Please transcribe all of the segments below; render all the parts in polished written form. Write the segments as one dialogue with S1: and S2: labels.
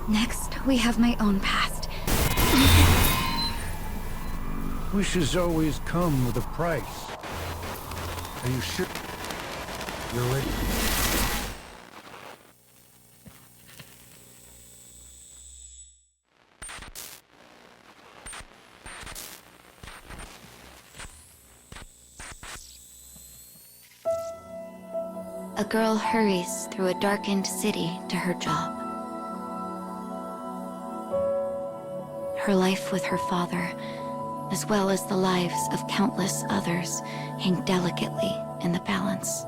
S1: Next, we have my own past.
S2: Wishes always come with a price. Are you sure you're ready?
S1: A girl hurries through a darkened city to her job. Her life with her father, as well as the lives of countless others, hang delicately in the balance.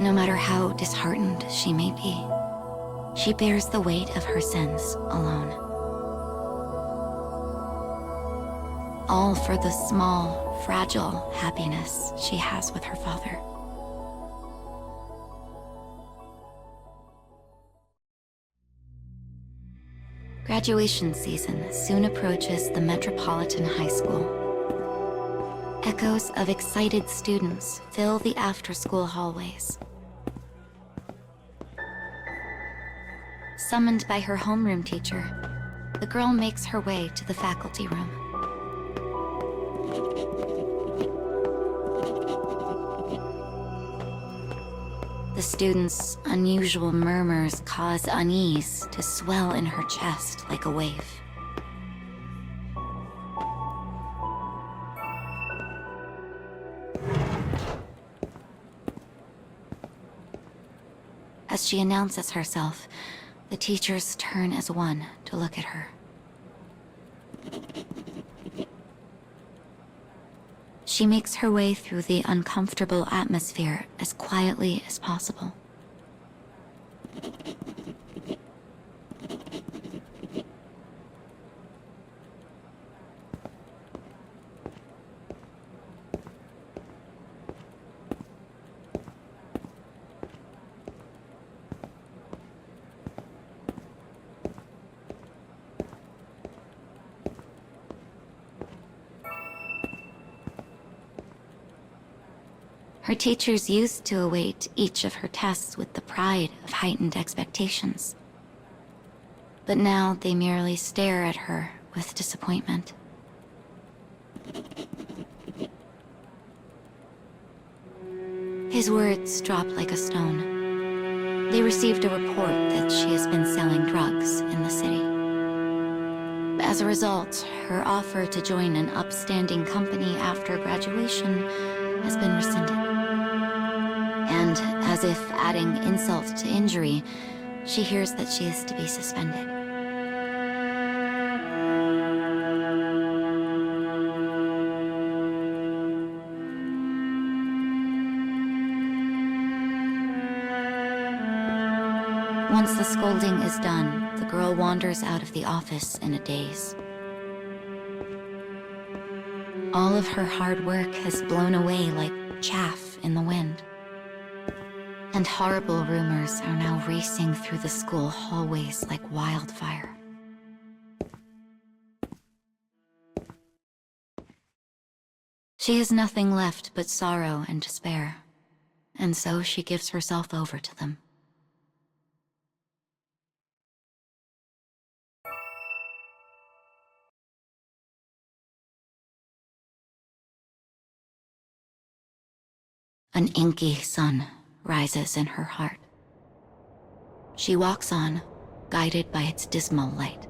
S1: No matter how disheartened she may be, she bears the weight of her sins alone. All for the small, fragile happiness she has with her father. Graduation season soon approaches the Metropolitan High School. Echoes of excited students fill the after-school hallways. Summoned by her homeroom teacher, the girl makes her way to the faculty room. The students' unusual murmurs cause unease to swell in her chest like a wave. As she announces herself, the teachers turn as one to look at her. She makes her way through the uncomfortable atmosphere as quietly as possible. Her teachers used to await each of her tests with the pride of heightened expectations. But now they merely stare at her with disappointment. His words drop like a stone. They received a report that she has been selling drugs in the city. As a result, her offer to join an upstanding company after graduation has been rescinded. And, as if adding insult to injury, she hears that she is to be suspended. Once the scolding is done, the girl wanders out of the office in a daze. All of her hard work has blown away like chaff in the wind. And horrible rumors are now racing through the school hallways like wildfire. She has nothing left but sorrow and despair, and so she gives herself over to them. An inky sun rises in her heart. She walks on, guided by its dismal light.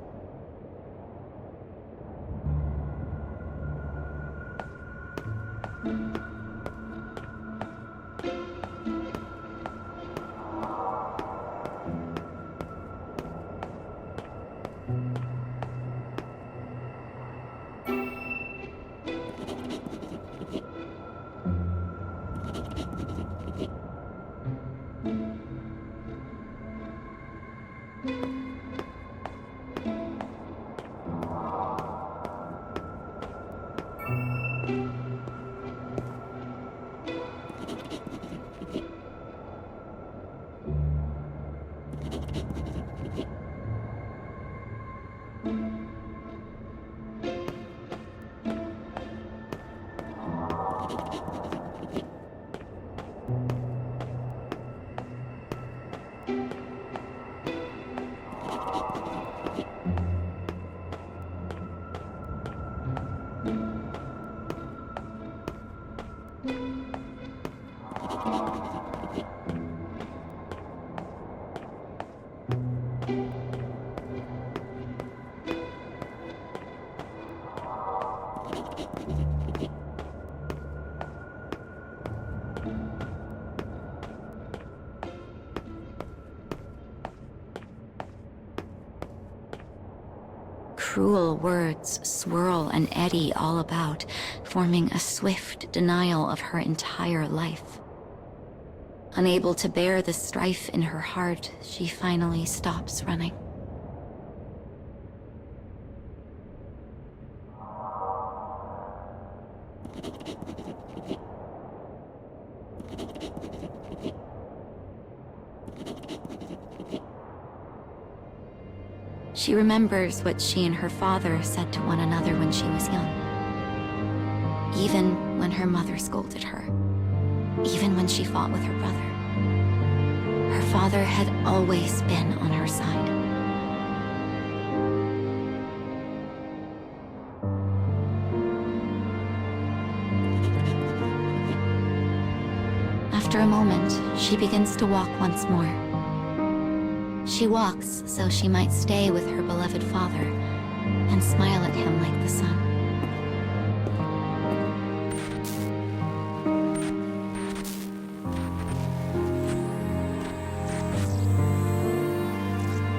S1: Cruel words swirl and eddy all about, forming a swift denial of her entire life. Unable to bear the strife in her heart, she finally stops running. She remembers what she and her father said to one another when she was young. Even when her mother scolded her. Even when she fought with her brother. Her father had always been on her side. After a moment, she begins to walk once more. She walks so she might stay with her beloved father and smile at him like the sun.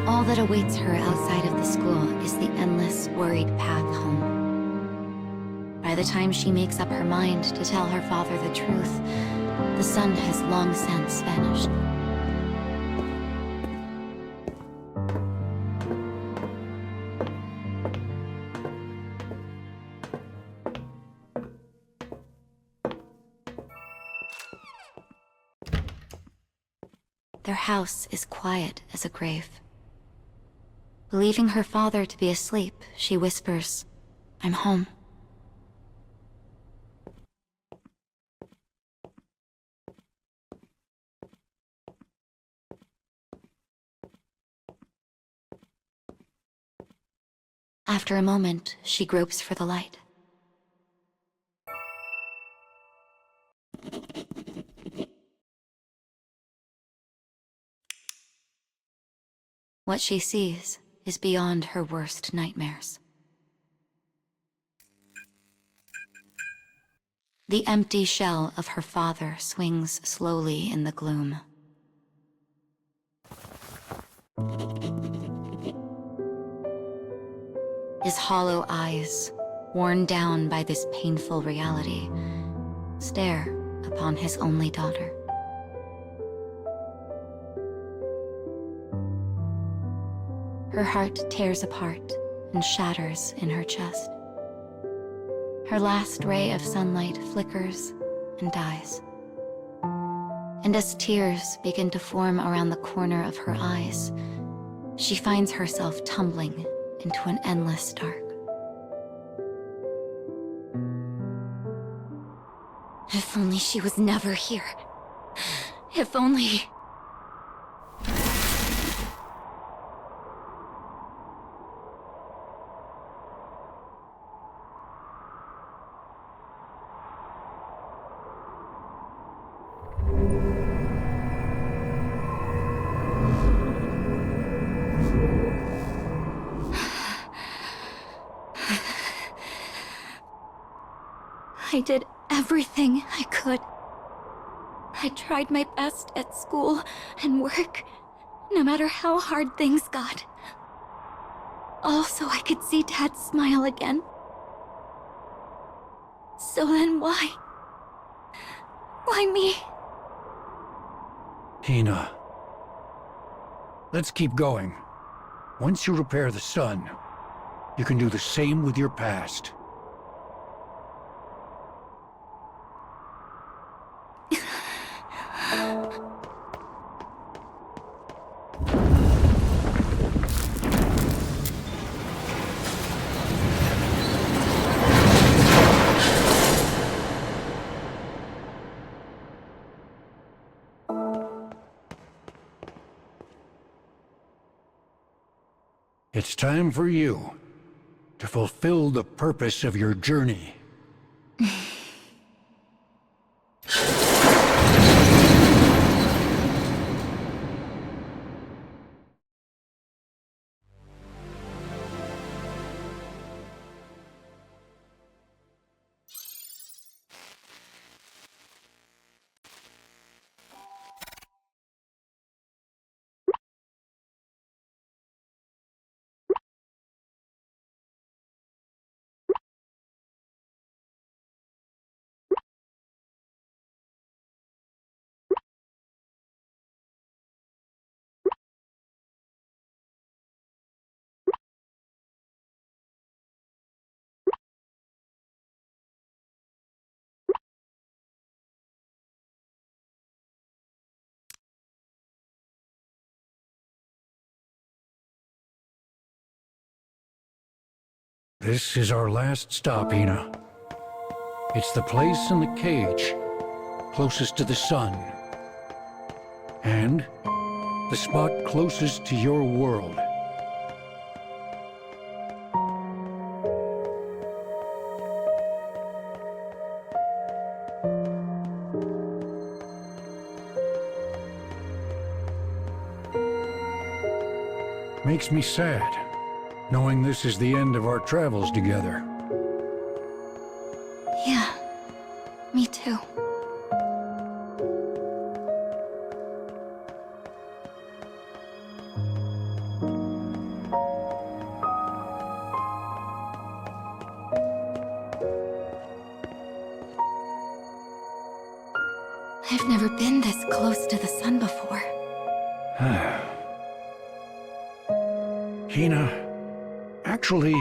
S1: All that awaits her outside of the school is the endless, worried path home. By the time she makes up her mind to tell her father the truth, the sun has long since vanished. Their house is quiet as a grave. Believing her father to be asleep, she whispers, "I'm home." After a moment, she gropes for the light. What she sees is beyond her worst nightmares. The empty shell of her father swings slowly in the gloom. His hollow eyes, worn down by this painful reality, stare upon his only daughter. Her heart tears apart and shatters in her chest. Her last ray of sunlight flickers and dies. And as tears begin to form around the corner of her eyes, she finds herself tumbling into an endless dark. If only she was never here. If only... I did everything I could. I tried my best at school and work, no matter how hard things got. All so I could see Dad smile again. So then why? Why me?
S2: Hina. Let's keep going. Once you repair the sun, you can do the same with your past. It's time for you to fulfill the purpose of your journey. This is our last stop, Hina. It's the place in the cage closest to the sun. And the spot closest to your world. Makes me sad, knowing this is the end of our travels together.
S1: Yeah, me too. I've never been this close to the sun before.
S2: Hina, actually...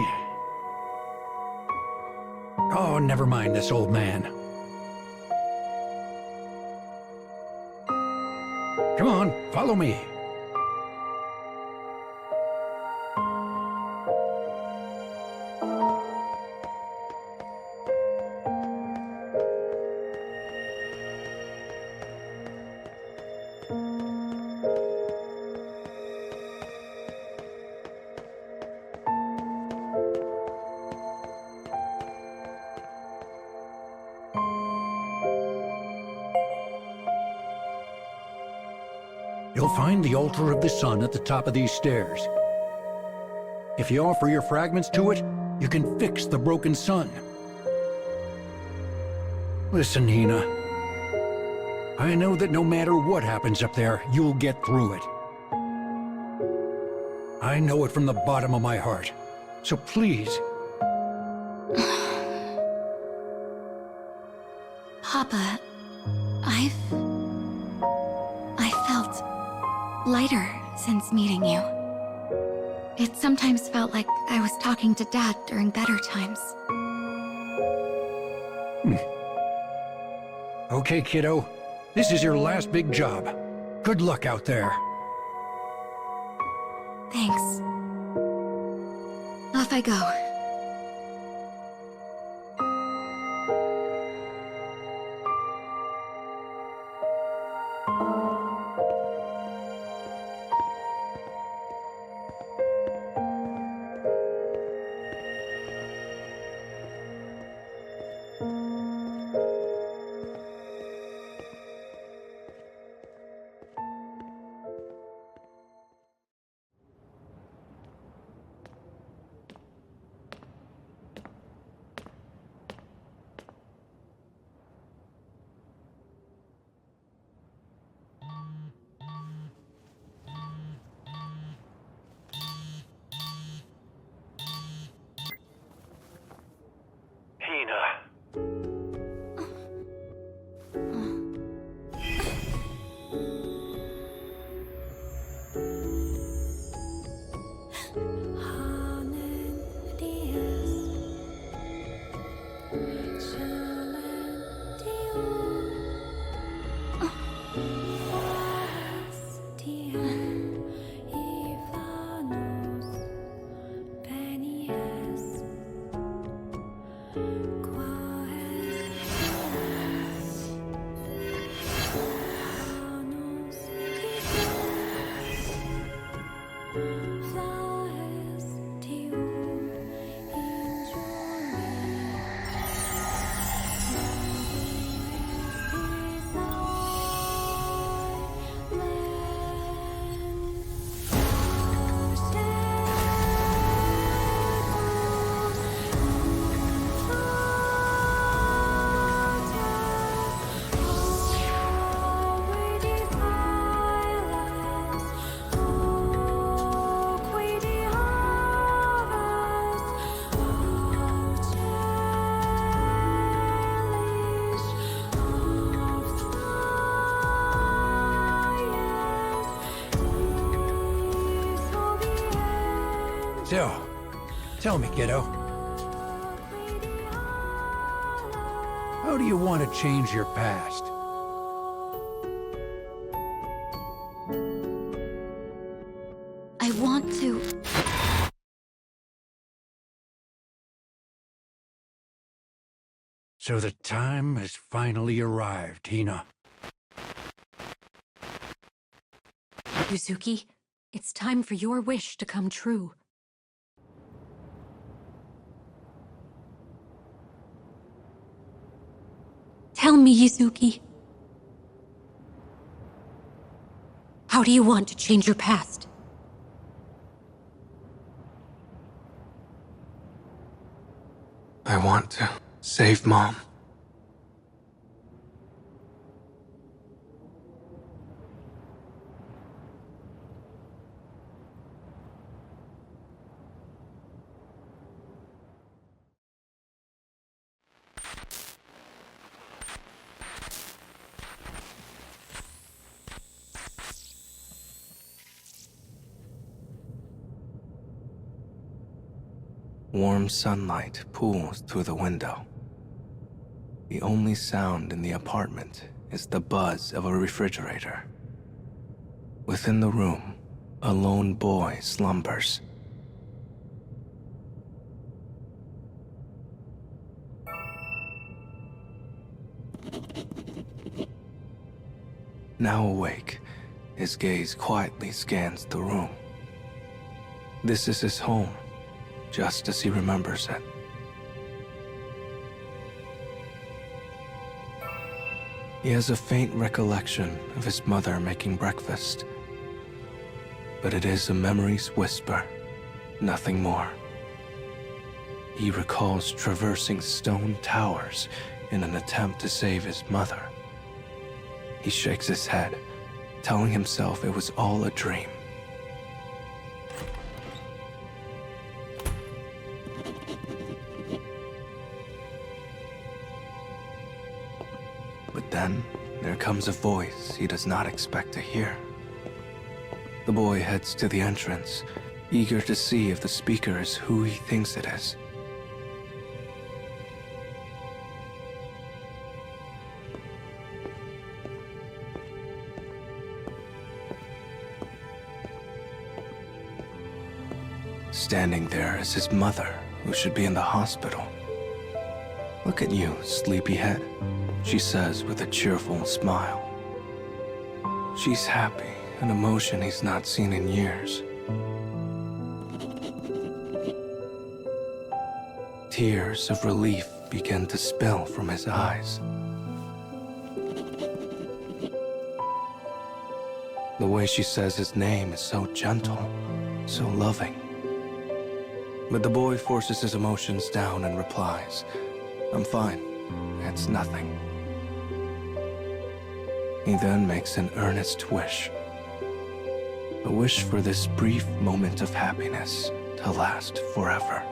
S2: Oh, never mind this old man. Come on, follow me. You'll find the altar of the sun at the top of these stairs. If you offer your fragments to it, you can fix the broken sun. Listen, Hina. I know that no matter what happens up there, you'll get through it. I know it from the bottom of my heart. So please...
S1: Papa, I felt lighter since meeting you. It sometimes felt like I was talking to Dad during better times.
S2: Okay, kiddo. This is your last big job. Good luck out there.
S1: Thanks. Off I go.
S2: So, tell me, kiddo. How do you want to change your past?
S1: I want to
S2: So the time has finally arrived, Hina.
S3: Yuzuki, it's time for your wish to come true. Tell me, Yuzuki. How do you want to change your past?
S4: I want to save Mom. Warm sunlight pools through the window. The only sound in the apartment is the buzz of a refrigerator. Within the room, a lone boy slumbers. Now awake, his gaze quietly scans the room. This is his home, just as he remembers it. He has a faint recollection of his mother making breakfast. But it is a memory's whisper, nothing more. He recalls traversing stone towers in an attempt to save his mother. He shakes his head, telling himself it was all a dream. But then, there comes a voice he does not expect to hear. The boy heads to the entrance, eager to see if the speaker is who he thinks it is. Standing there is his mother, who should be in the hospital. "Look at you, sleepyhead," she says with a cheerful smile. She's happy, an emotion he's not seen in years. Tears of relief begin to spill from his eyes. The way she says his name is so gentle, so loving. But the boy forces his emotions down and replies, "I'm fine. It's nothing." He then makes an earnest wish. A wish for this brief moment of happiness to last forever.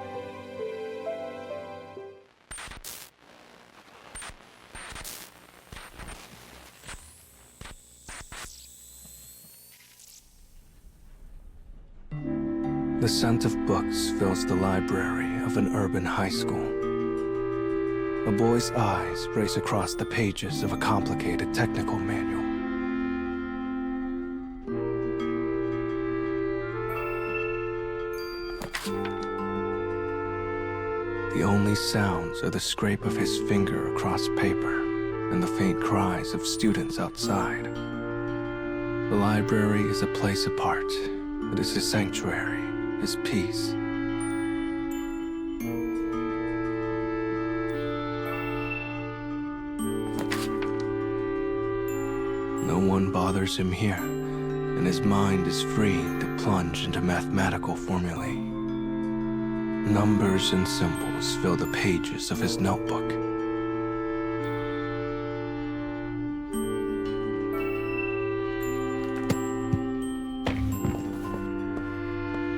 S4: The scent of books fills the library of an urban high school. A boy's eyes race across the pages of a complicated technical manual. The only sounds are the scrape of his finger across paper and the faint cries of students outside. The library is a place apart. It is his sanctuary, his peace. No one bothers him here, and his mind is free to plunge into mathematical formulae. Numbers and symbols fill the pages of his notebook.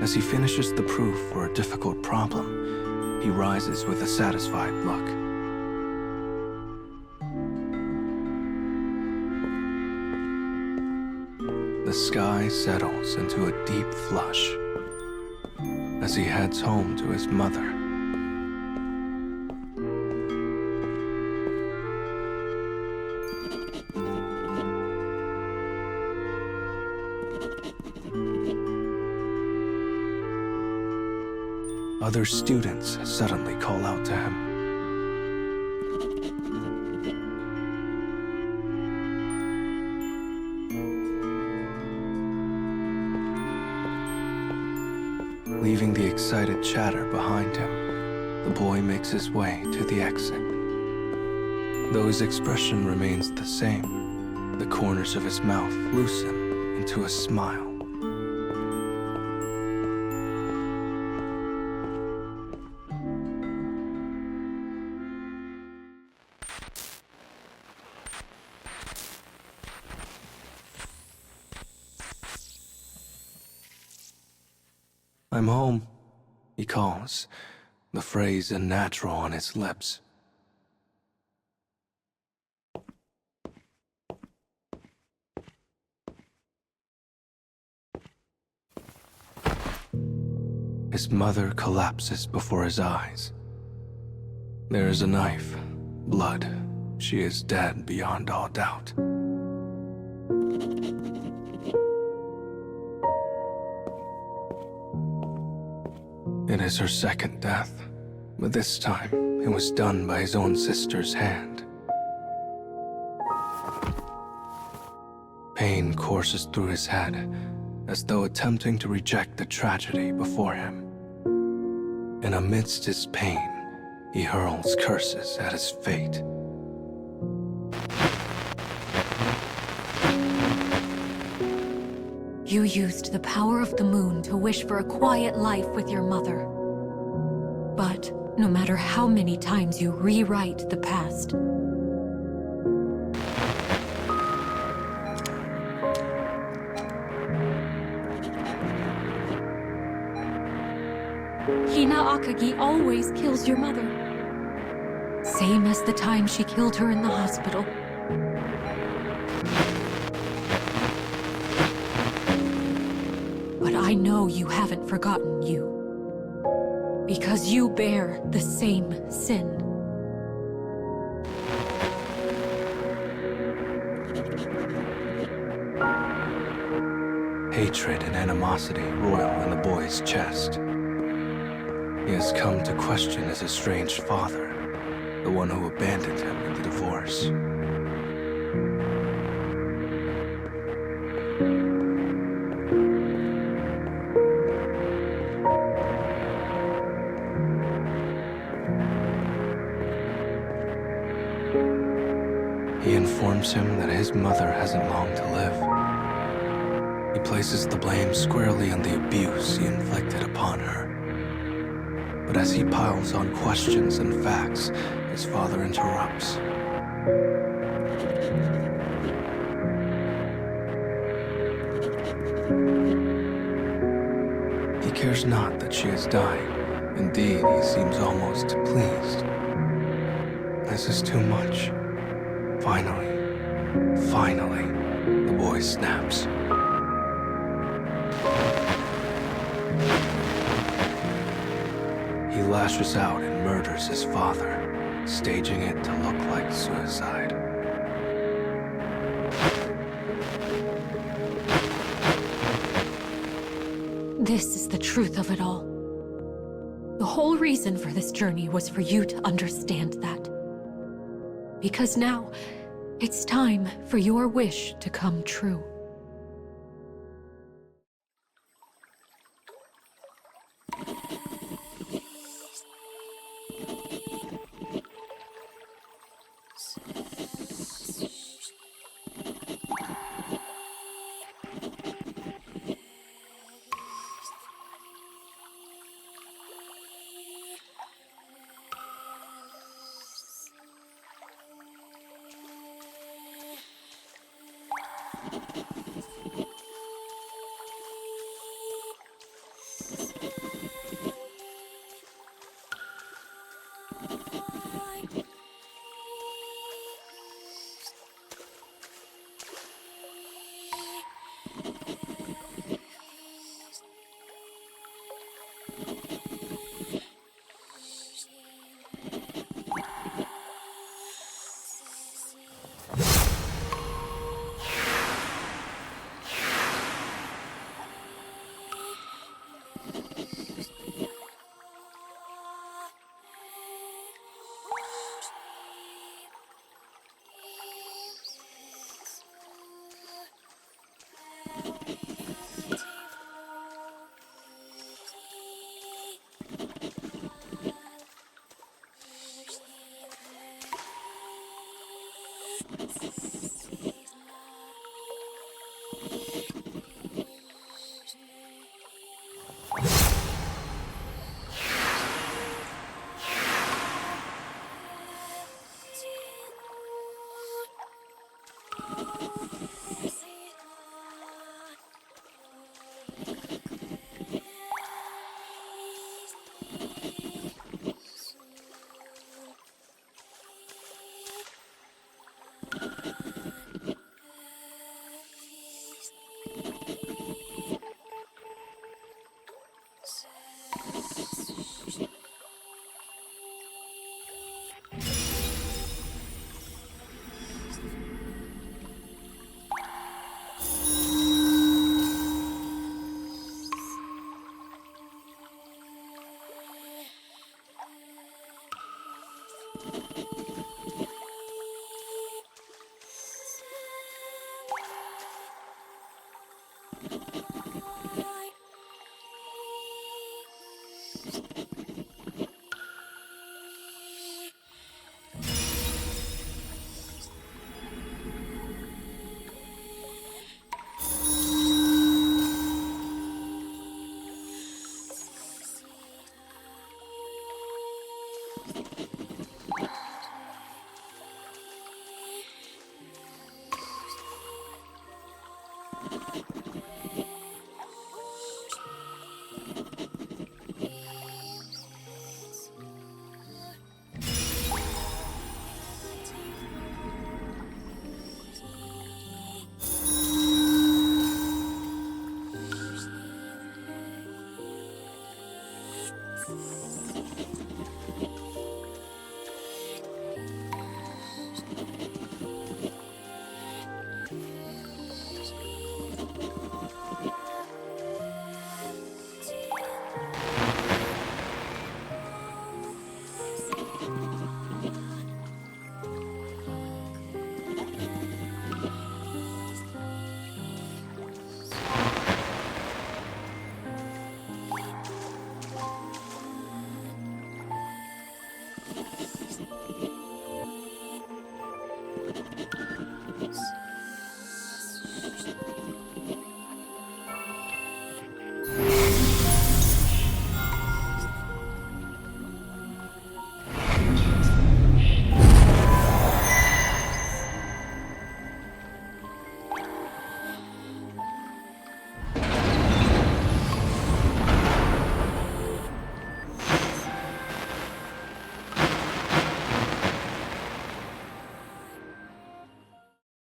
S4: As he finishes the proof for a difficult problem, he rises with a satisfied look. The sky settles into a deep flush as he heads home to his mother. Other students suddenly call out to him. Leaving the excited chatter behind him, the boy makes his way to the exit. Though his expression remains the same, the corners of his mouth loosen into a smile. "I'm home," he calls, the phrase unnatural on his lips. His mother collapses before his eyes. There is a knife, blood. She is dead beyond all doubt. It is her second death, but this time it was done by his own sister's hand. Pain courses through his head, as though attempting to reject the tragedy before him. And amidst his pain, he hurls curses at his fate.
S3: You used the power of the moon to wish for a quiet life with your mother. But no matter how many times you rewrite the past, Hina Akagi always kills your mother. Same as the time she killed her in the hospital. But I know you haven't forgotten you. Because you bear the same sin.
S4: Hatred and animosity roil in the boy's chest. He has come to question his estranged father, the one who abandoned him in the divorce. He informs him that his mother hasn't long to live. He places the blame squarely on the abuse he inflicted upon her. But as he piles on questions and facts, his father interrupts. He cares not that she is dying. Indeed, he seems almost pleased. This is too much. Finally, the boy snaps. He lashes out and murders his father, staging it to look like suicide.
S3: This is the truth of it all. The whole reason for this journey was for you to understand that. Because now, it's time for your wish to come true.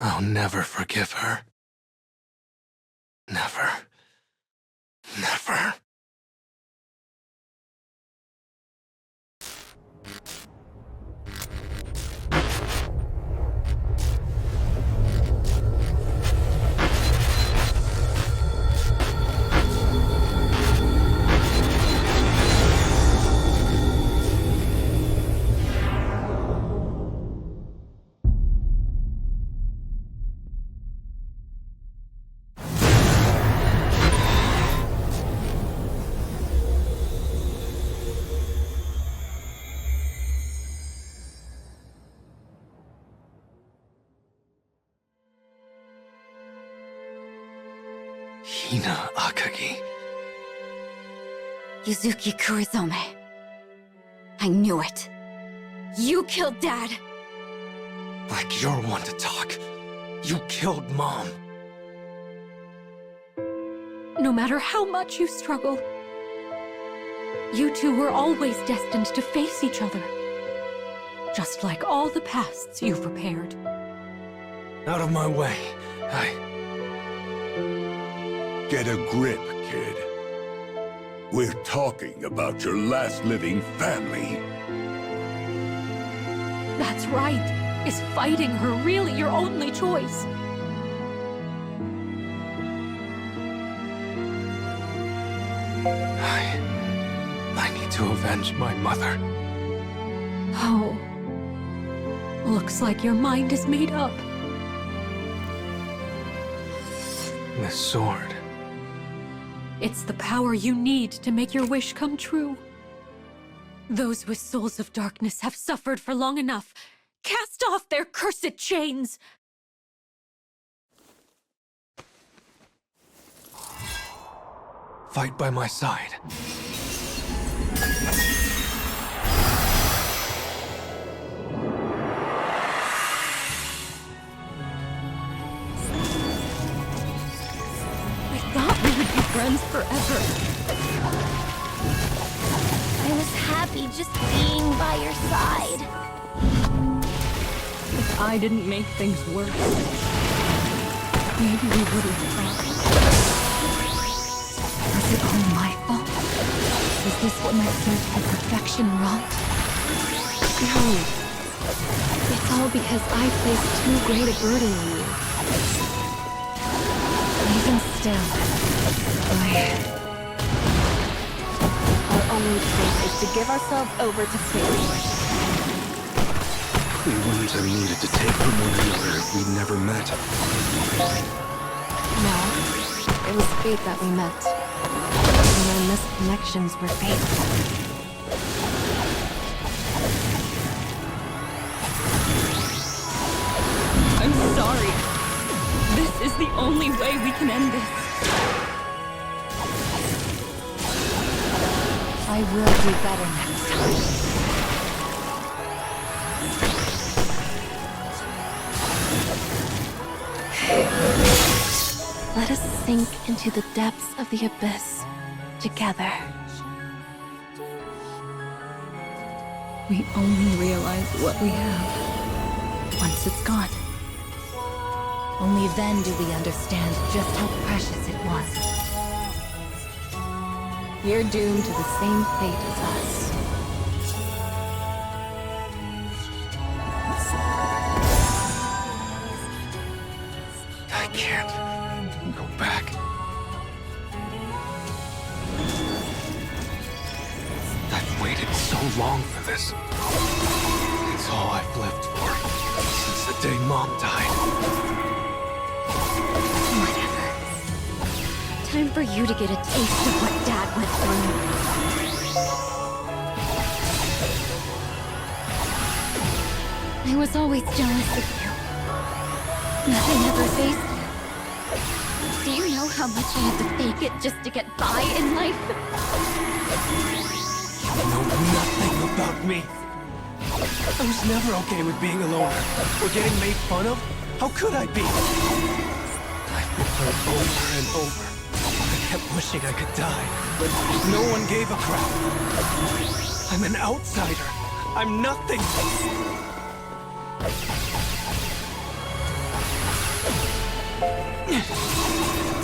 S4: I'll never forgive her. Never. Never. Hina Akagi.
S1: Yuzuki Kurizome. I knew it. You killed Dad!
S4: Like you're one to talk. You killed Mom.
S3: No matter how much you struggle, you two were always destined to face each other. Just like all the pasts you've prepared.
S4: Out of my way.
S5: Get a grip, kid. We're talking about your last living family.
S3: That's right. Is fighting her really your only choice?
S4: I need to avenge my mother.
S3: Oh. Looks like your mind is made up.
S4: This sword.
S3: It's the power you need to make your wish come true. Those with souls of darkness have suffered for long enough. Cast off their cursed chains!
S4: Fight by my side.
S3: I thought we would be friends forever.
S1: I was happy just being by your side.
S3: If I didn't make things worse, maybe we wouldn't talk. Was it all my fault? Was this what my search for perfection wrought? No. It's all because I placed too great a burden on you. Even still,
S6: Our only choice is to give ourselves over to fate.
S4: We wouldn't have needed to take from one another if we'd never met.
S3: No. It was fate that we met. And our missed connections were fate. I'm sorry. This is the only way we can end this.
S6: I will do better next time.
S3: Let us sink into the depths of the abyss together. We only realize what we have once it's gone.
S6: Only then do we understand just how precious it was.
S3: You're doomed to the same fate as us.
S4: I can't go back. I've waited so long for this. It's all I've lived for since the day Mom died.
S1: Whatever. Time for you to get a taste of what Dad went through. I was always jealous of you. Nothing ever faced you. Do you know how much I had to fake it just to get by in life?
S4: You know nothing about me. I was never okay with being a loner or getting made fun of. How could I be? I've been hurt over and over. I kept wishing I could die, but no one gave a crap. I'm an outsider. I'm nothing.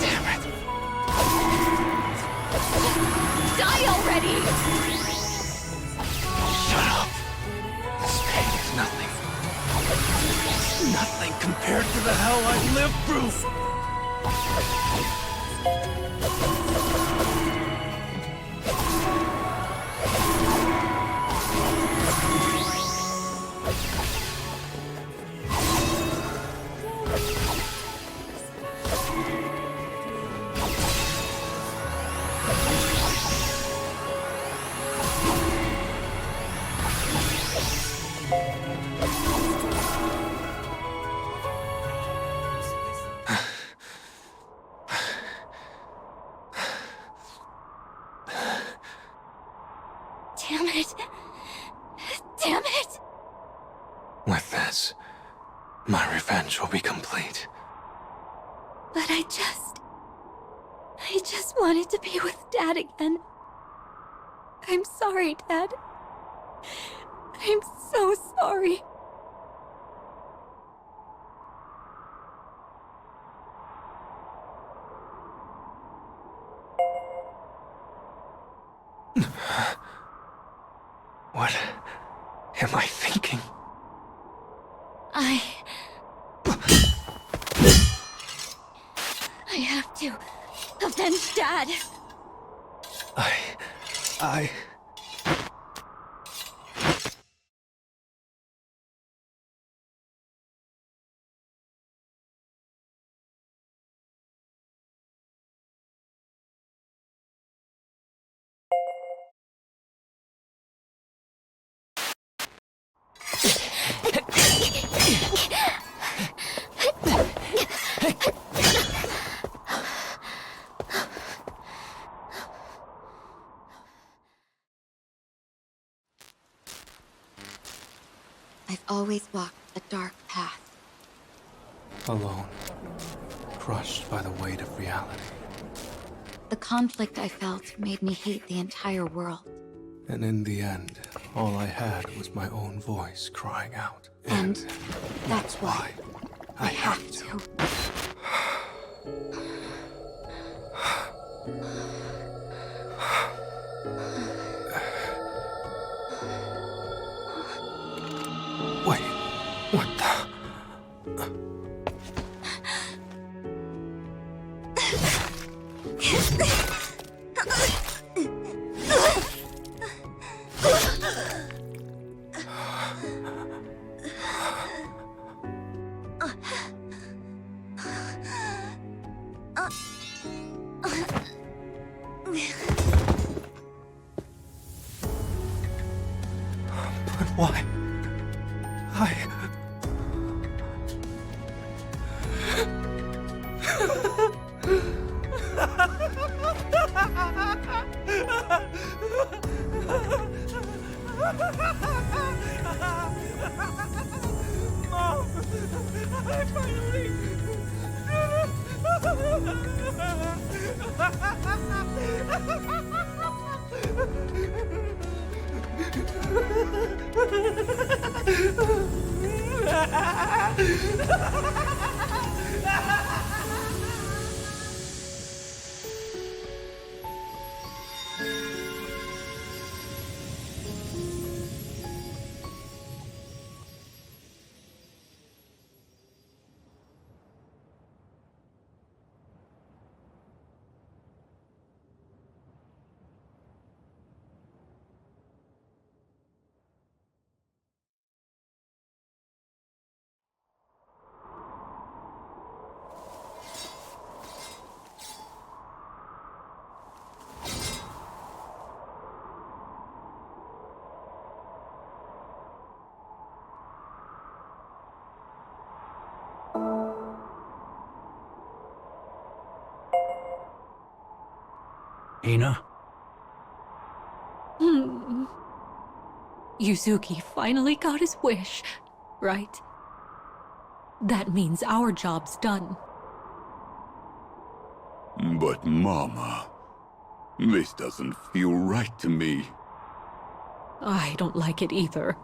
S4: Damn it.
S1: Die already!
S4: Shut up. This pain is nothing. Nothing compared to the hell I've lived through.
S1: Damn it. Damn it!
S4: With this, my revenge will be complete.
S1: But I just wanted to be with Dad again. I'm sorry, Dad. I'm so sorry.
S4: What am I thinking?
S1: I have to avenge Dad.
S4: I...
S1: I've always walked a dark path.
S4: Alone. Crushed by the weight of reality.
S1: The conflict I felt made me hate the entire world.
S4: And in the end, all I had was my own voice crying out.
S1: And that's why
S4: I have
S1: to.
S4: Wait, what the...
S7: Mom! I finally...
S2: Hina?
S3: Yuzuki finally got his wish, right? That means our job's done.
S5: But Mama, this doesn't feel right to me.
S3: I don't like it either.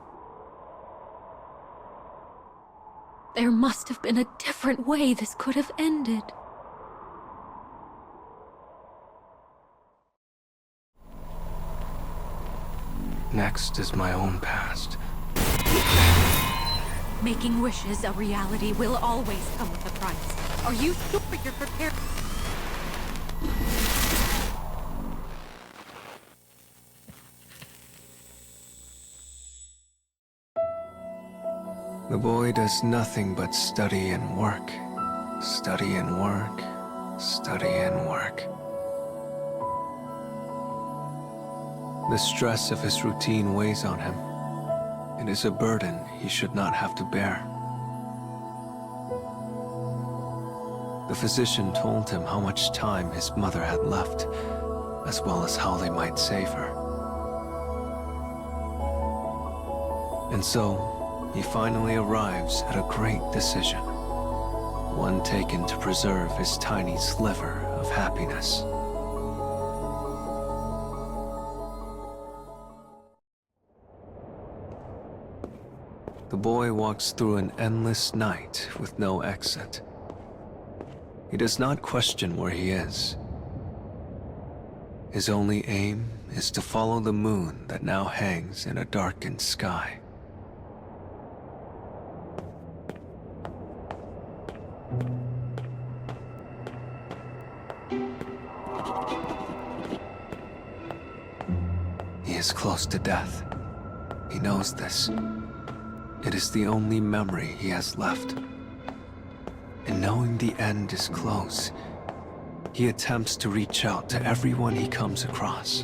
S3: There must have been a different way this could have ended.
S4: Next is my own past.
S3: Making wishes a reality will always come with a price. Are you sure you're prepared?
S4: The boy does nothing but study and work. Study and work. Study and work. The stress of his routine weighs on him. It is a burden he should not have to bear. The physician told him how much time his mother had left, as well as how they might save her. And so, he finally arrives at a great decision. One taken to preserve his tiny sliver of happiness. The boy walks through an endless night with no exit. He does not question where he is. His only aim is to follow the moon that now hangs in a darkened sky. He is close to death. He knows this. It is the only memory he has left. And knowing the end is close, he attempts to reach out to everyone he comes across.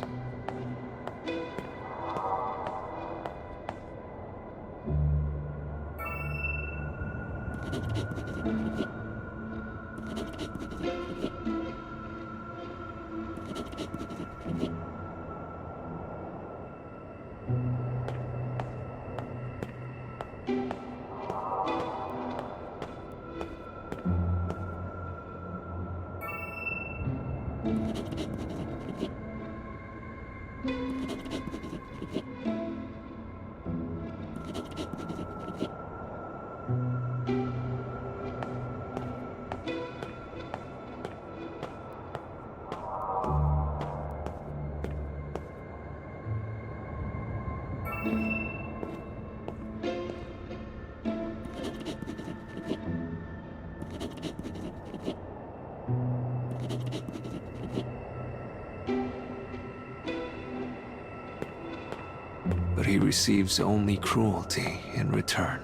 S4: But he receives only cruelty in return.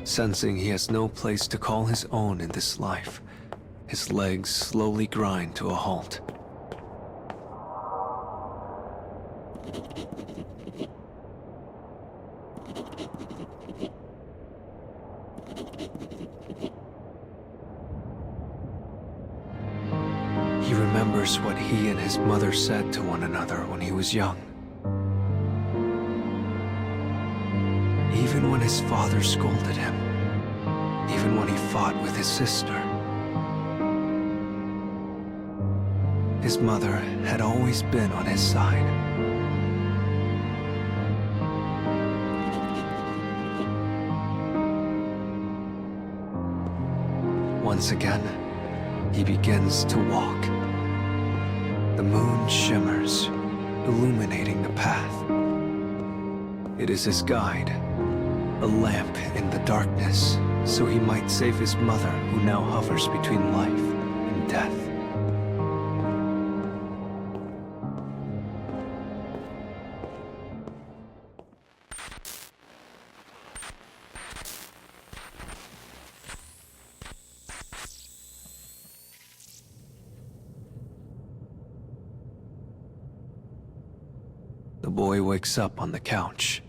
S4: Sensing he has no place to call his own in this life, his legs slowly grind to a halt. He remembers what he and his mother said to one another when he was young. Even when his father scolded him, even when he fought with his sister, his mother had always been on his side. Once again, he begins to walk. The moon shimmers, illuminating the path. It is his guide, a lamp in the darkness, so he might save his mother who now hovers between life and death. The boy wakes up on the couch.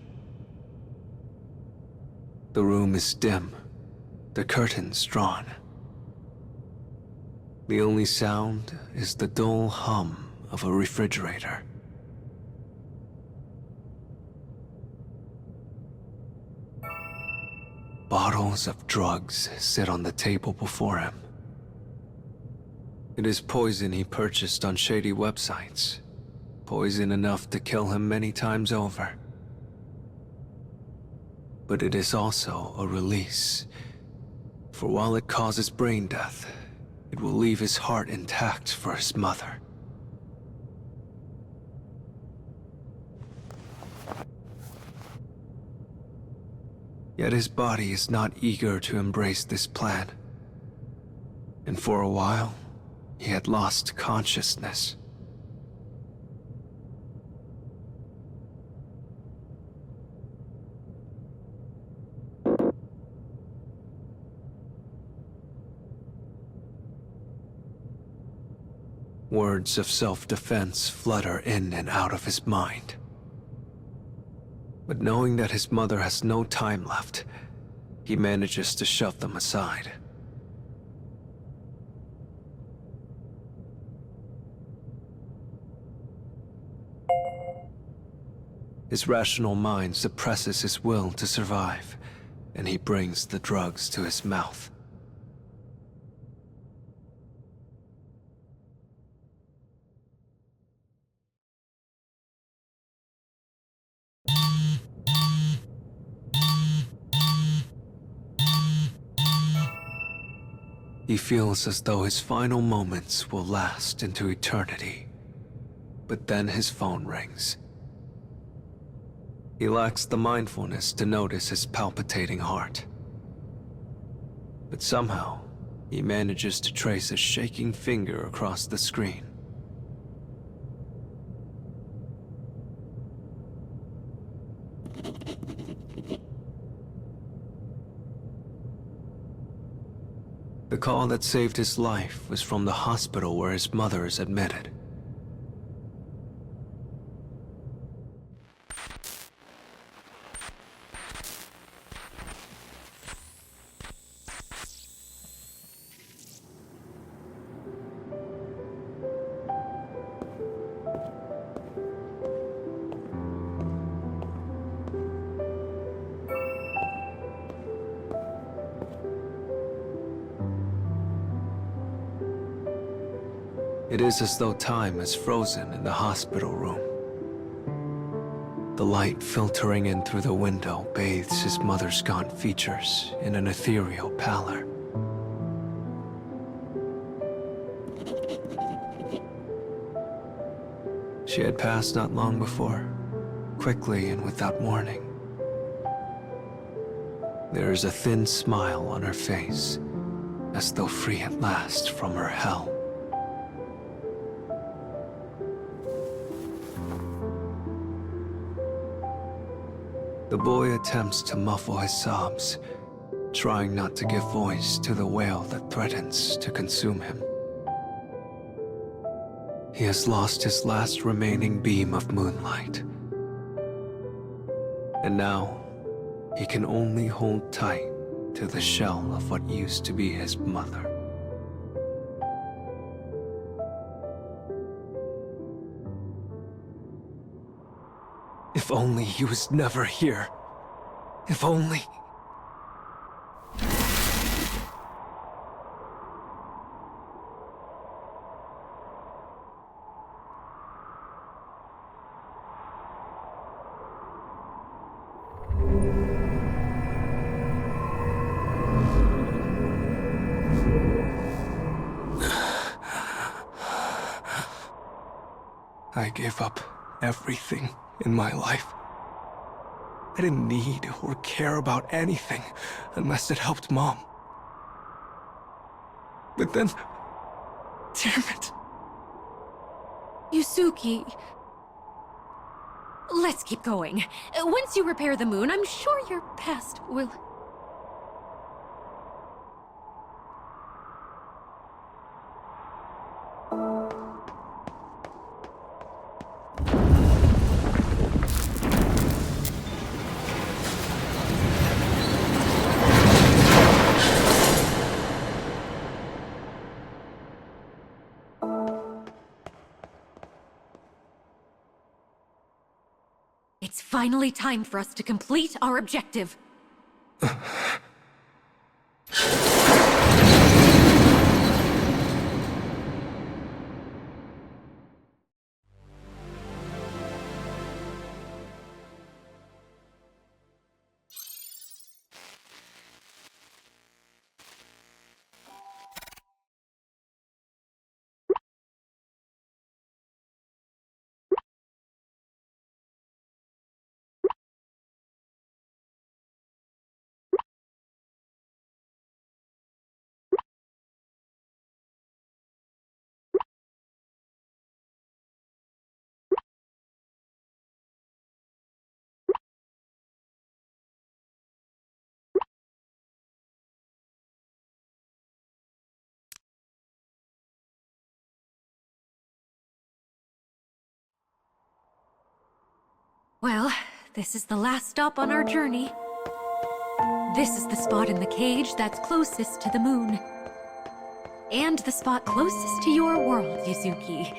S4: The room is dim, the curtains drawn. The only sound is the dull hum of a refrigerator. Bottles of drugs sit on the table before him. It is poison he purchased on shady websites. Poison enough to kill him many times over. But it is also a release. For while it causes brain death, it will leave his heart intact for his mother. Yet his body is not eager to embrace this plan. And for a while, he had lost consciousness. Words of self-defense flutter in and out of his mind. But knowing that his mother has no time left, he manages to shove them aside. His rational mind suppresses his will to survive, and he brings the drugs to his mouth. He feels as though his final moments will last into eternity. But then his phone rings. He lacks the mindfulness to notice his palpitating heart. But somehow, he manages to trace a shaking finger across the screen. The call that saved his life was from the hospital where his mother is admitted. It is as though time is frozen in the hospital room. The light filtering in through the window bathes his mother's gaunt features in an ethereal pallor. She had passed not long before, quickly and without warning. There is a thin smile on her face, as though free at last from her hell. The boy attempts to muffle his sobs, trying not to give voice to the wail that threatens to consume him. He has lost his last remaining beam of moonlight. And now, he can only hold tight to the shell of what used to be his mother. If only he was never here. If only... I gave up everything in my life. I didn't need or care about anything unless it helped Mom. But then... damn it.
S3: Yuzuki... Let's keep going. Once you repair the moon, I'm sure your past will... It's finally time for us to complete our objective. Well, this is the last stop on our journey. This is the spot in the cage that's closest to the moon. And the spot closest to your world, Yuzuki.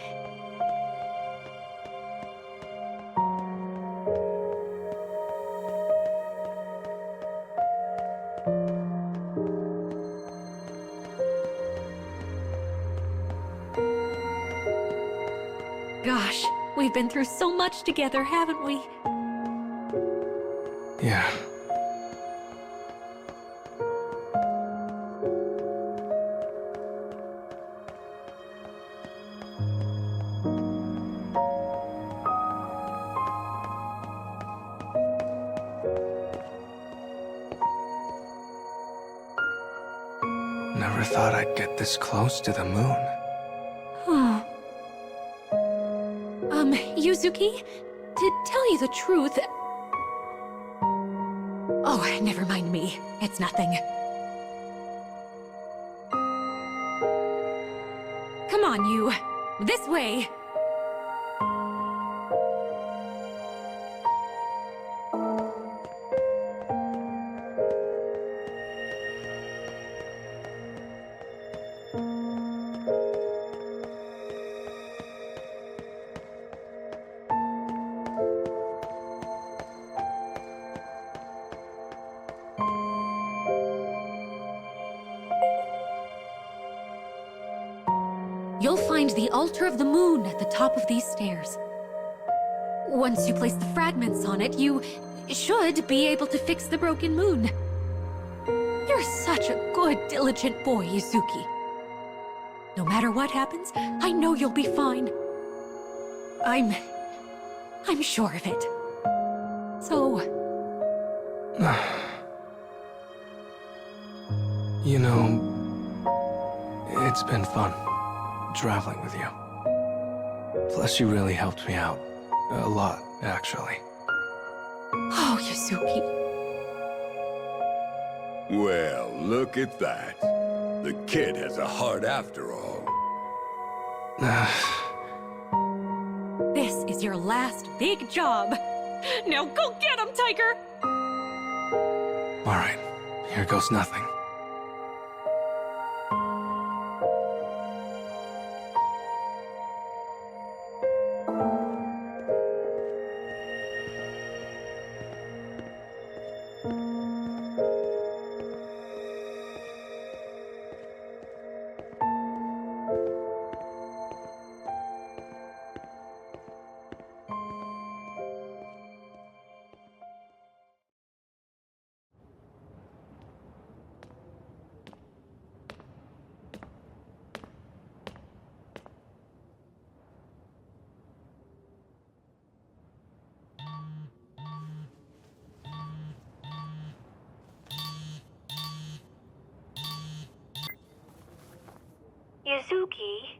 S3: Gosh, we've been through so much together, haven't we?
S4: Yeah. Never thought I'd get this close to the moon.
S3: Yuzuki, to tell you the truth... Oh, never mind me. It's nothing. Come on, you. This way. You'll find the altar of the moon at the top of these stairs. Once you place the fragments on it, you should be able to fix the broken moon. You're such a good, diligent boy, Yuzuki. No matter what happens, I know you'll be fine. I'm sure of it. So...
S4: You know, it's been fun traveling with you. Plus, you really helped me out. A lot, actually.
S3: Oh, Yuzuki.
S5: Well, look at that. The kid has a heart after all.
S3: This is your last big job. Now go get him, Tiger!
S4: All right, Here goes nothing.
S8: Yuzuki?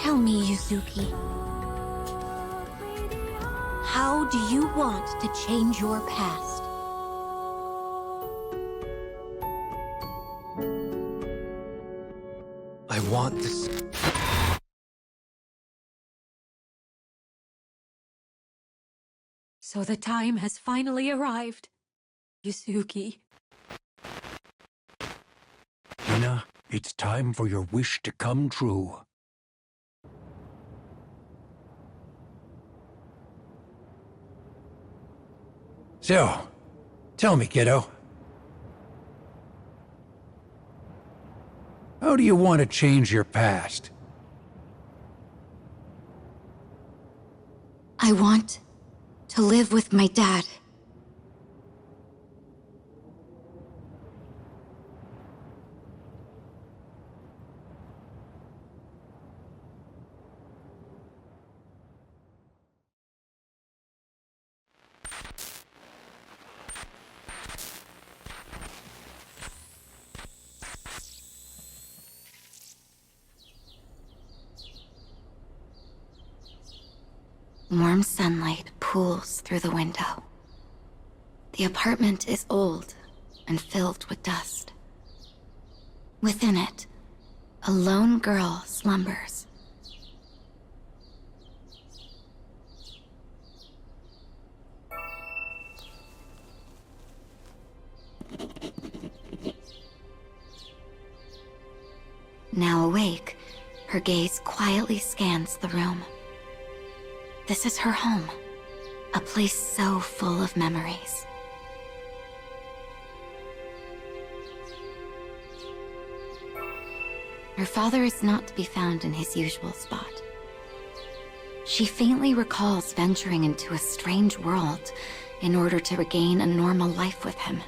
S3: Tell me, Yuzuki. How do you want to change your past?
S4: I want this.
S3: So the time has finally arrived, Yuzuki.
S2: Hina, it's time for your wish to come true. So, tell me, kiddo. How do you want to change your past?
S1: I want to live with my dad. Warm sunlight pools through the window. The apartment is old and filled with dust. Within it, a lone girl slumbers. Now awake, her gaze quietly scans the room. This is her home, a place so full of memories. Her father is not to be found in his usual spot. She faintly recalls venturing into a strange world in order to regain a normal life with him.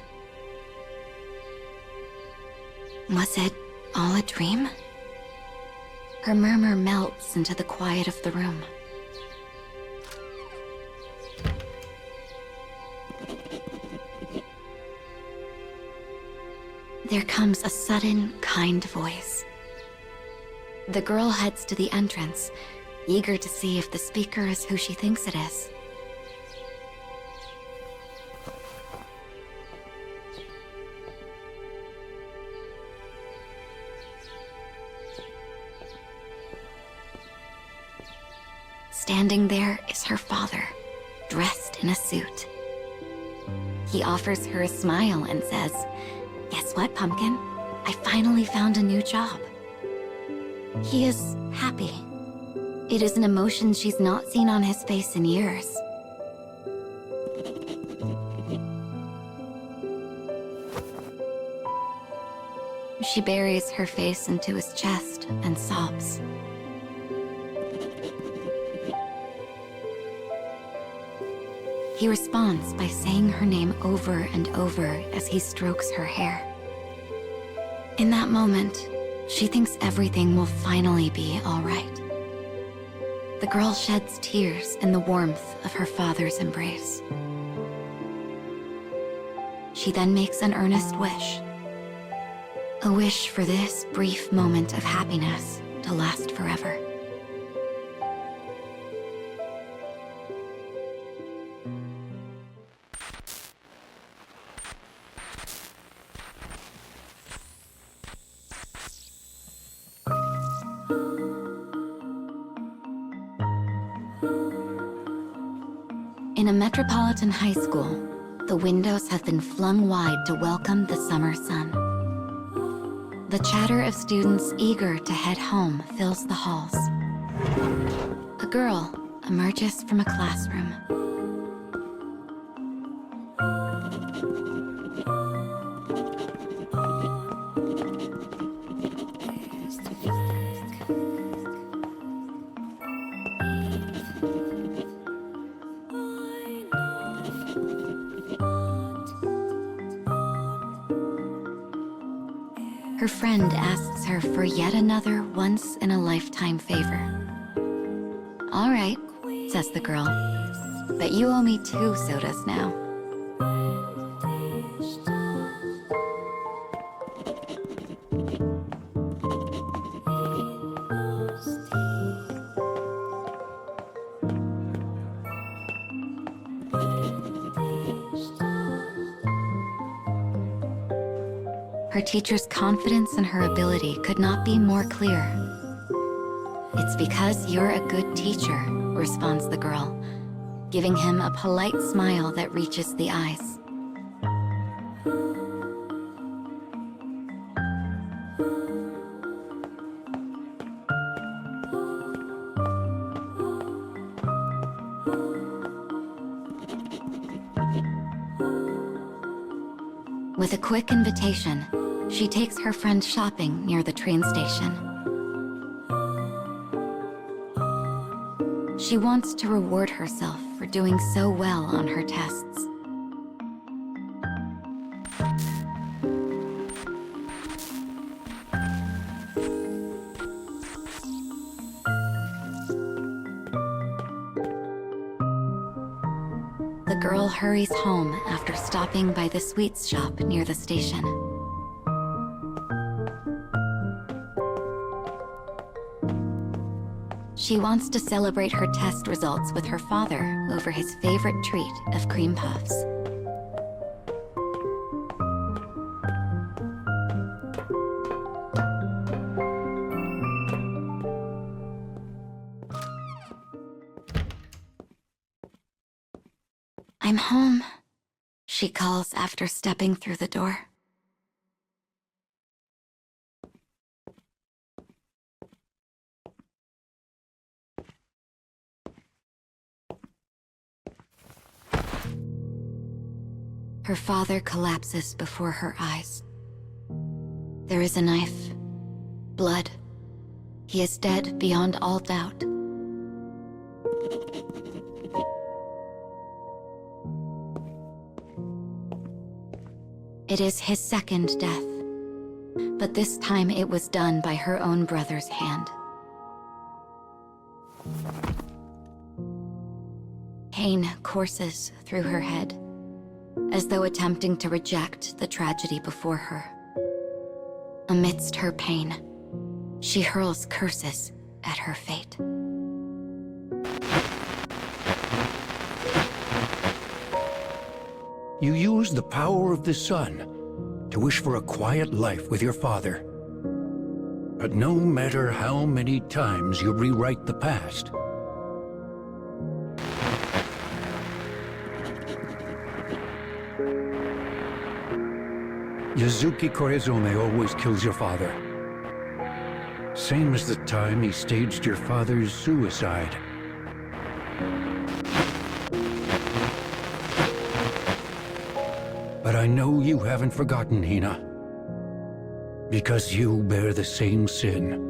S1: Was it all a dream? Her murmur melts into the quiet of the room. There comes a sudden, kind voice. The girl heads to the entrance, eager to see if the speaker is who she thinks it is. Standing there is her father, dressed in a suit. He offers her a smile and says, "Guess what, Pumpkin? I finally found a new job." He is happy. It is an emotion she's not seen on his face in years. She buries her face into his chest and sobs. He responds by saying her name over and over as he strokes her hair. In that moment, she thinks everything will finally be all right. The girl sheds tears in the warmth of her father's embrace. She then makes an earnest wish. A wish for this brief moment of happiness to last forever. In a metropolitan high school, the windows have been flung wide to welcome the summer sun. The chatter of students eager to head home fills the halls. A girl emerges from a classroom. Her friend asks her for yet another once-in-a-lifetime favor. "All right," says the girl, "but you owe me 2 sodas now." Her teacher's confidence in her ability could not be more clear. "It's because you're a good teacher," responds the girl, giving him a polite smile that reaches the eyes. With a quick invitation, she takes her friend shopping near the train station. She wants to reward herself for doing so well on her tests. The girl hurries home after stopping by the sweets shop near the station. She wants to celebrate her test results with her father over his favorite treat of cream puffs. "I'm home," she calls after stepping through the door. Her father collapses before her eyes. There is a knife, blood. He is dead beyond all doubt. It is his second death, but this time it was done by her own brother's hand. Pain courses through her head, as though attempting to reject the tragedy before her. Amidst her pain, she hurls curses at her fate.
S2: You use the power of the sun to wish for a quiet life with your father. But no matter how many times you rewrite the past, Yuzuki Korezume always kills your father. Same as the time he staged your father's suicide. But I know you haven't forgotten, Hina. Because you bear the same sin.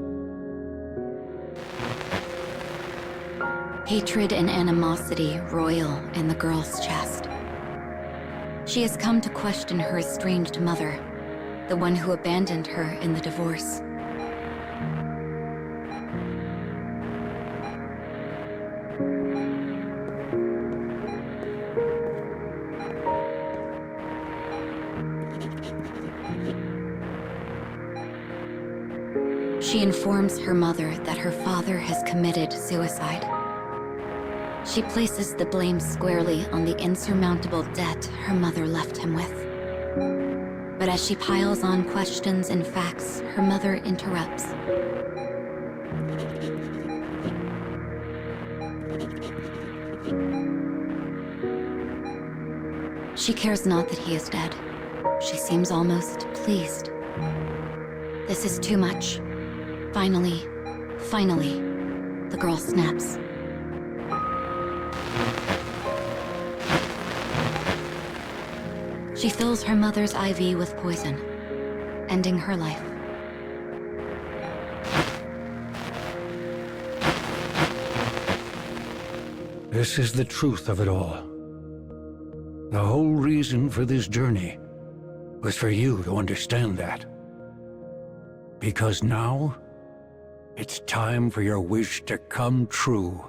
S1: Hatred and animosity roil in the girl's chest. She has come to question her estranged mother, the one who abandoned her in the divorce. She informs her mother that her father has committed suicide. She places the blame squarely on the insurmountable debt her mother left him with. But as she piles on questions and facts, her mother interrupts. She cares not that he is dead. She seems almost pleased. This is too much. Finally, the girl snaps. She fills her mother's IV with poison, ending her life.
S2: This is the truth of it all. The whole reason for this journey was for you to understand that. Because now, it's time for your wish to come true.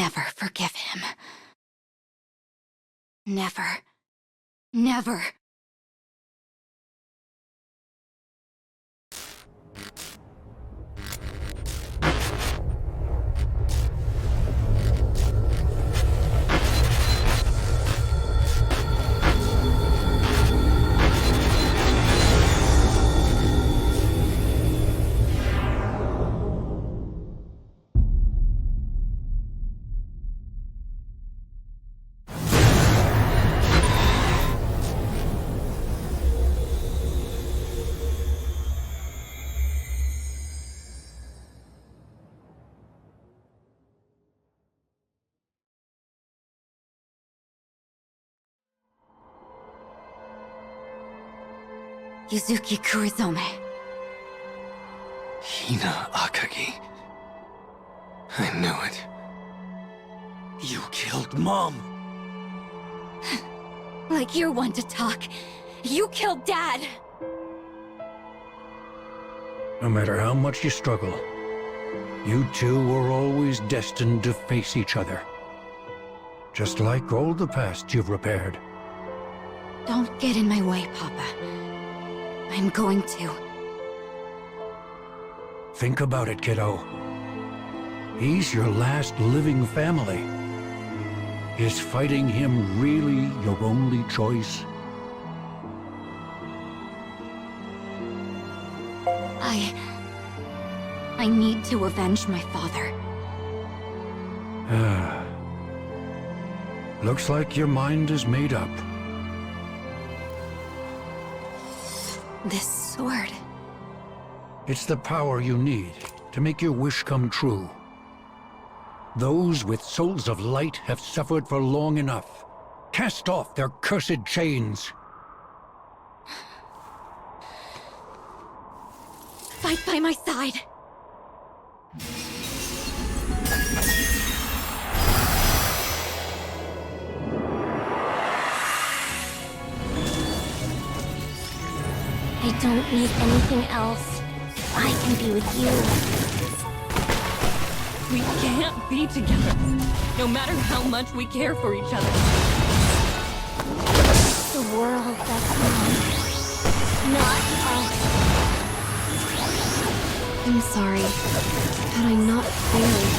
S1: never forgive him. Never. Never. Yuzuki Kurizome.
S4: Hina Akagi. I knew it. You killed Mom!
S1: Like you're one to talk. You killed Dad!
S2: No matter how much you struggle, you two were always destined to face each other. Just like all the past you've repaired.
S1: Don't get in my way, Papa. I'm going to.
S2: Think about it, kiddo. He's your last living family. Is fighting him really your only choice?
S1: I need to avenge my father.
S2: Looks like your mind is made up.
S1: This sword.
S2: It's the power you need to make your wish come true. Those with souls of light have suffered for long enough. Cast off their cursed chains.
S1: Fight by my side.
S8: I don't need anything else. I can be with you.
S3: We can't be together, no matter how much we care for each other.
S8: The world that's mine, not us.
S6: I'm sorry. Had I not failed?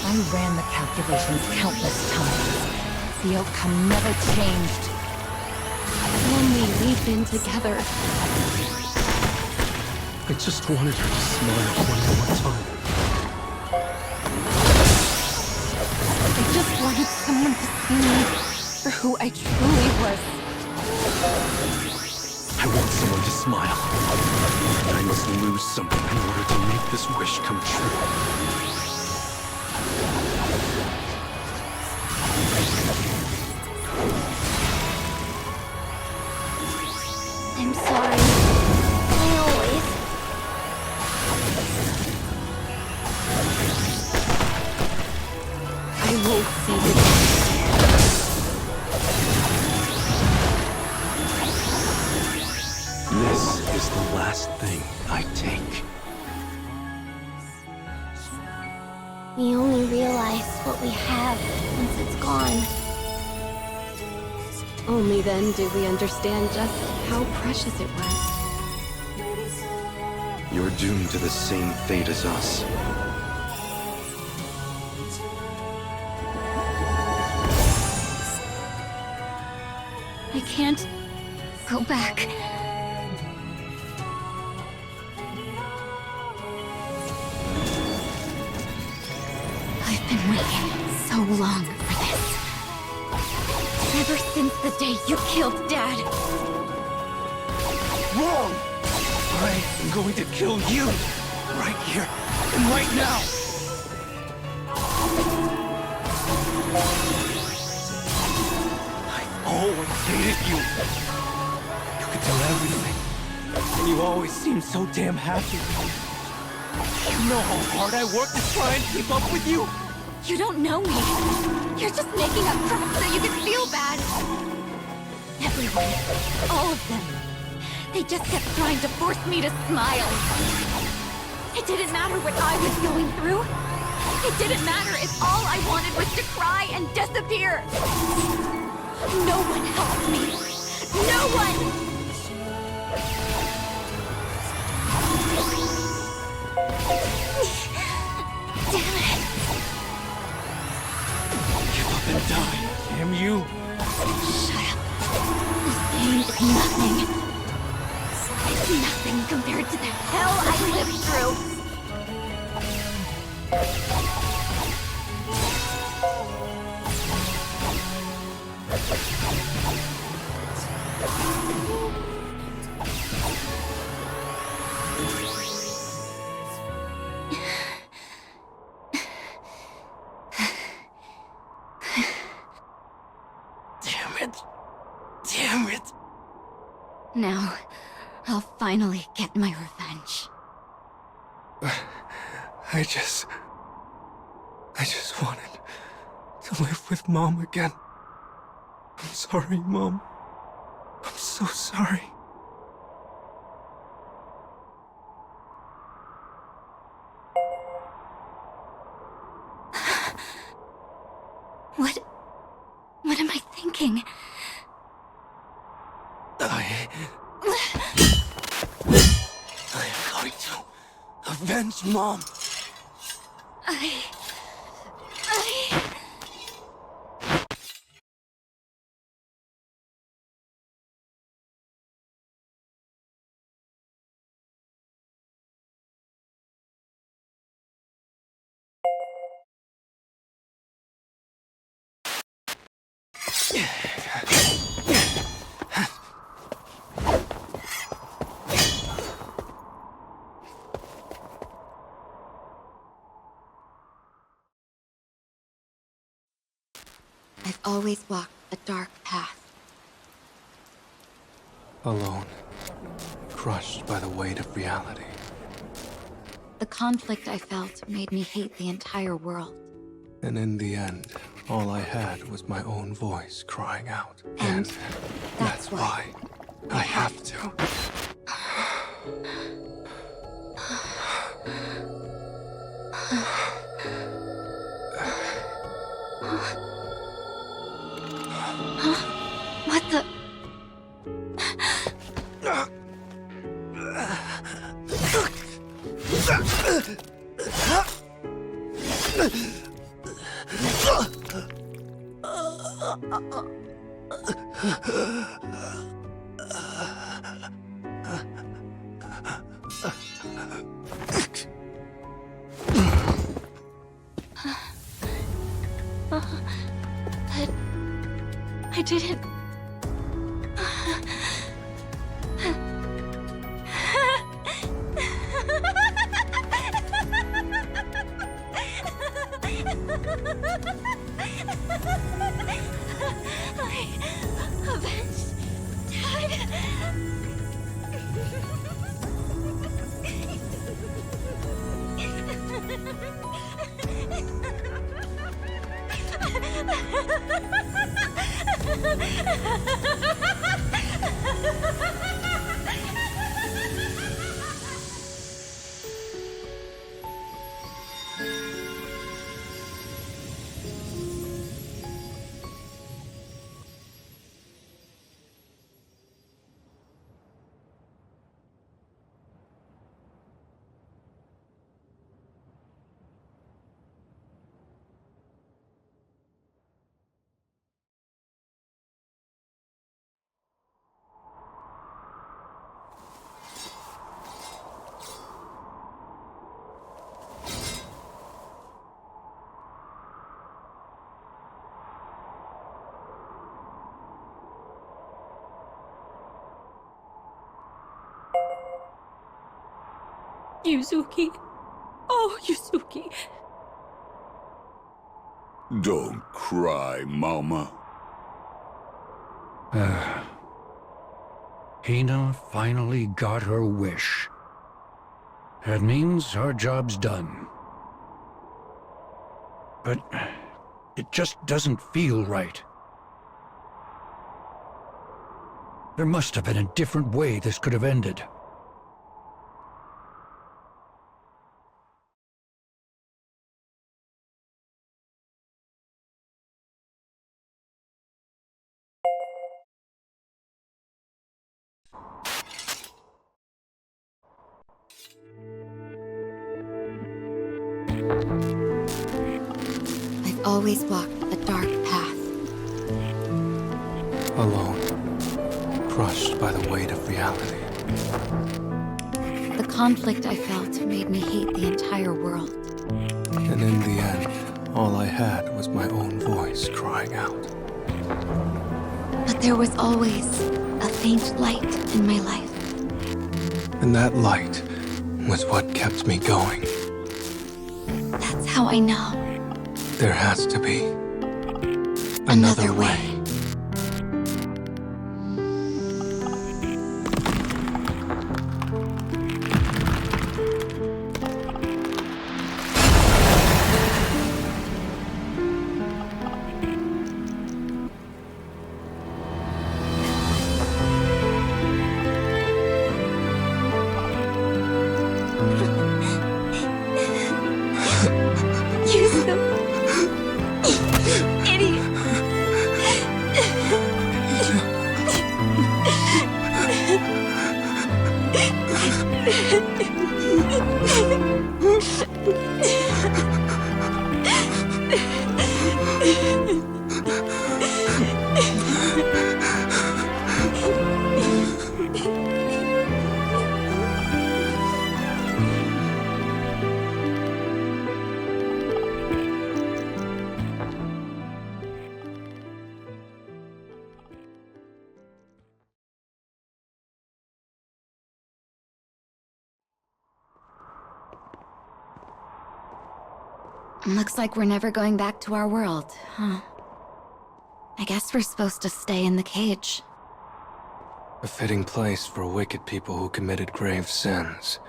S9: I ran the calculations countless times. The outcome never changed.
S6: If only we'd been together.
S4: I just wanted her to smile one more time.
S3: I just wanted someone to see me for who I truly was.
S4: I want someone to smile. And I must lose something in order to make this wish come true.
S8: I'm sorry. I always...
S3: I won't say goodbye.
S4: This is the last thing I take.
S8: We only realize what we have once it's gone.
S6: Only then do we understand just how precious it was.
S4: You're doomed to the same fate as us.
S1: I can't go back. I've been waiting so long for this. Ever since the day you killed Dad.
S4: Wrong! I am going to kill you! Right here and right now! I always hated you! You could do everything, and you always seemed so damn happy. You know how hard I worked to try and keep up with you?
S1: You don't know me. You're just making up crap so you can feel bad. Everyone, all of them, they just kept trying to force me to smile. It didn't matter what I was going through.
S3: It didn't matter if all I wanted was to cry and disappear. No one helped me. No one!
S8: Damn it!
S7: Give up and die, damn you!
S8: Shut up. This pain is nothing. It's nothing compared to the hell I lived through.
S7: Damn it! Damn it!
S1: Now, I'll finally get my revenge.
S4: I just wanted to live with Mom again. I'm sorry, Mom. I'm so sorry.
S1: What am I thinking?
S4: I am going to avenge Mom.
S1: I... I've always walked a dark path.
S4: Alone, crushed by the weight of reality.
S1: The conflict I felt made me hate the entire world.
S4: And in the end, all I had was my own voice crying out.
S1: And
S4: that's why I have to.
S1: What the... I didn't... I avenged
S3: Yuzuki. Oh, Yuzuki.
S5: Don't cry, Mama.
S2: Hina finally got her wish. That means our job's done. But it just doesn't feel right. There must have been a different way this could have ended.
S1: always walked a dark path.
S4: Alone. Crushed by the weight of reality.
S1: The conflict I felt made me hate the entire world.
S4: And in the end, all I had was my own voice crying out.
S1: But there was always a faint light in my life.
S4: And that light was what kept me going.
S1: That's how I know.
S4: There has to be
S1: Another way. Looks like we're never going back to our world, huh? I guess we're supposed to stay in the cage.
S4: a fitting place for wicked people who committed grave sins.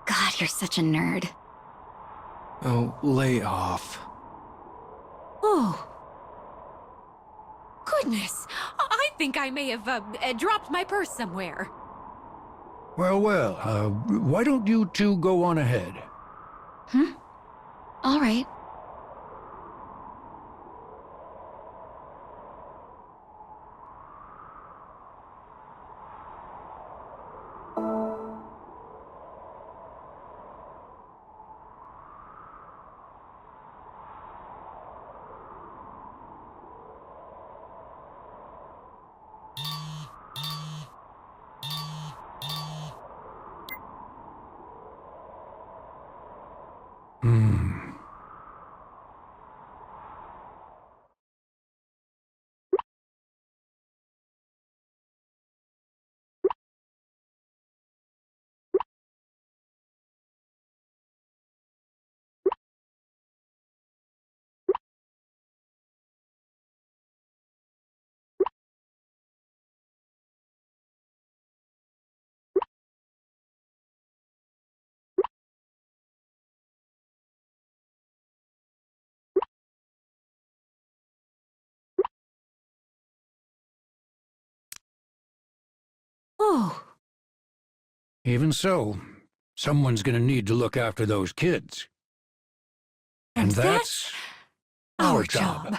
S1: God, you're such a nerd.
S4: Oh, lay off.
S3: Oh. Goodness, I think I may have dropped my purse somewhere.
S2: Well, well, why don't you two go on ahead?
S1: All right.
S3: Oh.
S2: Even so, someone's gonna need to look after those kids. And that's our job.